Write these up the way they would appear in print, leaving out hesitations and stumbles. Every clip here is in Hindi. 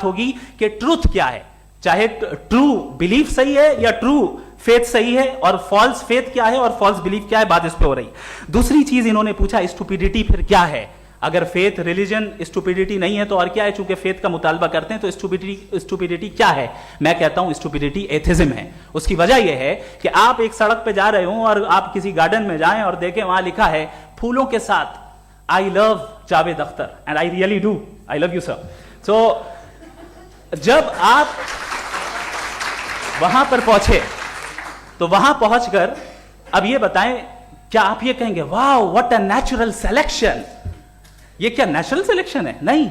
बात होगी कि ट्रूथ क्या है, चाहे ट्रू बिलीफ सही है या ट्रू फेथ सही है, और फॉल्स फेथ क्या है और फॉल्स बिलीफ क्या है, बात इस पे हो रही। दूसरी चीज इन्होंने पूछा स्टुपिडिटी फिर क्या है, अगर फेथ रिलीजन स्टुपिडिटी नहीं है तो और क्या है, चूंकि फेथ का मुतालबा करते हैं तो स्टुपिडिटी क्या है। मैं कहता हूं स्टुपिडिटी एथिज्म है। उसकी वजह यह है कि आप एक सड़क पे जा रहे हो और आप किसी गार्डन में जाएं और देखें वहां लिखा है फूलों के साथ I love Javed Akhtar and I really do, I love you sir. So जब आप वहां पर पहुंचे तो वहां पहुंचकर अब ये बताएं, क्या आप ये कहेंगे वाह व्हाट अ नेचुरल सिलेक्शन, ये क्या नेचुरल सिलेक्शन है? नहीं,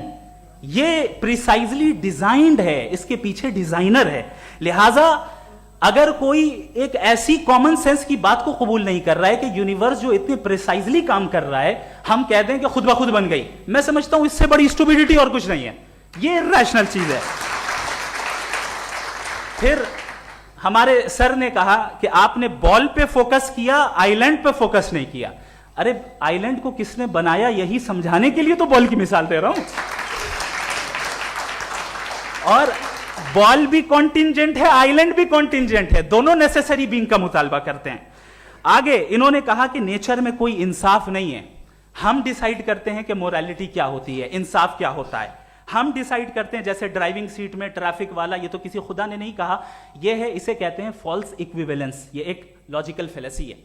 ये प्रिसाइजली डिजाइंड है, इसके पीछे डिजाइनर है। लिहाजा अगर कोई एक ऐसी कॉमन सेंस की बात को कबूल नहीं कर रहा है कि यूनिवर्स जो इतने प्रिसाइजली काम कर रहा है, हम कह दें कि खुद ब खुद बन गई, मैं समझता हूं इससे बड़ी स्टुपिडिटी और कुछ नहीं है। ये इर्रेशनल चीज है। फिर हमारे सर ने कहा कि आपने बॉल पे फोकस किया, आइलैंड पे फोकस नहीं किया। अरे आइलैंड को किसने बनाया यही समझाने के लिए तो बॉल की मिसाल दे रहा हूं। और बॉल भी कॉन्टिंजेंट है, आइलैंड भी कॉन्टिंजेंट है, दोनों नेसेसरी बीइंग का मुतालबा करते हैं। आगे इन्होंने कहा कि नेचर में कोई इंसाफ नहीं है, हम डिसाइड करते हैं कि मोरालिटी क्या होती है, इंसाफ क्या होता है, हम डिसाइड करते हैं। जैसे ड्राइविंग सीट में ट्रैफिक वाला, ये तो किसी खुदा ने नहीं कहा, ये है, इसे कहते हैं फॉल्स इक्विवेलेंस, ये एक लॉजिकल फेलेसी है।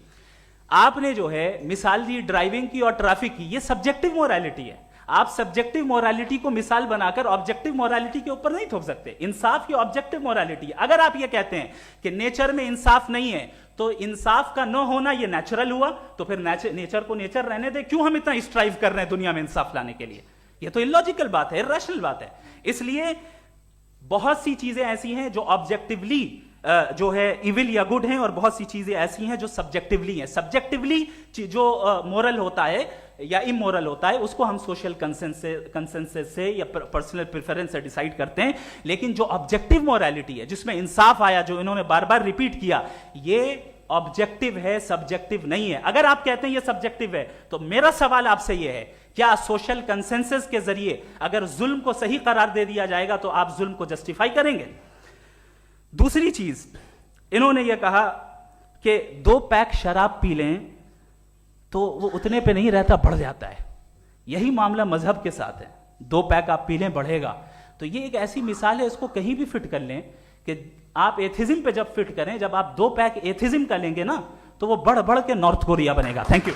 आपने जो है मिसाल दी ड्राइविंग की और ट्रैफिक की, ये सब्जेक्टिव मोरालिटी है। आप सब्जेक्टिव मोरालिटी को मिसाल बनाकर ऑब्जेक्टिव मोरालिटी के ऊपर नहीं थोप सकते। इंसाफ की ऑब्जेक्टिव मोरालिटी। अगर आप ये कहते हैं कि नेचर में इंसाफ नहीं है तो इंसाफ का न होना ये नेचुरल हुआ, तो फिर नेचर को नेचर रहने दे, क्यों हम इतना स्ट्राइव कर रहे हैं दुनिया में इंसाफ लाने के लिए? ये तो इलॉजिकल बात है, इर्रेशनल बात है। इसलिए बहुत सी चीजें ऐसी हैं जो ऑब्जेक्टिवली जो है इविल या गुड हैं, और बहुत सी चीजें ऐसी हैं जो सब्जेक्टिवली हैं। सब्जेक्टिवली जो मोरल होता है या इमोरल होता है उसको हम सोशल कंसेंसस से या पर्सनल प्रेफरेंस से डिसाइड करते हैं। लेकिन जो ऑब्जेक्टिव मोरालिटी है जिसमें इंसाफ आया, जो इन्होंने बार बार रिपीट किया, ये ऑब्जेक्टिव है, सब्जेक्टिव नहीं है। अगर आप कहते हैं ये सब्जेक्टिव है तो मेरा सवाल आपसे ये है, क्या सोशल कंसेंसस के जरिए अगर जुल्म को सही करार दे दिया जाएगा तो आप जुल्म को जस्टिफाई करेंगे? दूसरी चीज इन्होंने यह कहा कि 2 पैक शराब पी लें तो वो उतने पे नहीं रहता, बढ़ जाता है। यही मामला मजहब के साथ है, 2 पैक आप पी लें बढ़ेगा। तो ये एक ऐसी मिसाल है, इसको कहीं भी फिट कर लें कि आप एथिज्म पे जब फिट करें, जब आप 2 पैक एथिज्म का लेंगे ना तो वो बढ़ बढ़ के नॉर्थ कोरिया बनेगा। Thank you.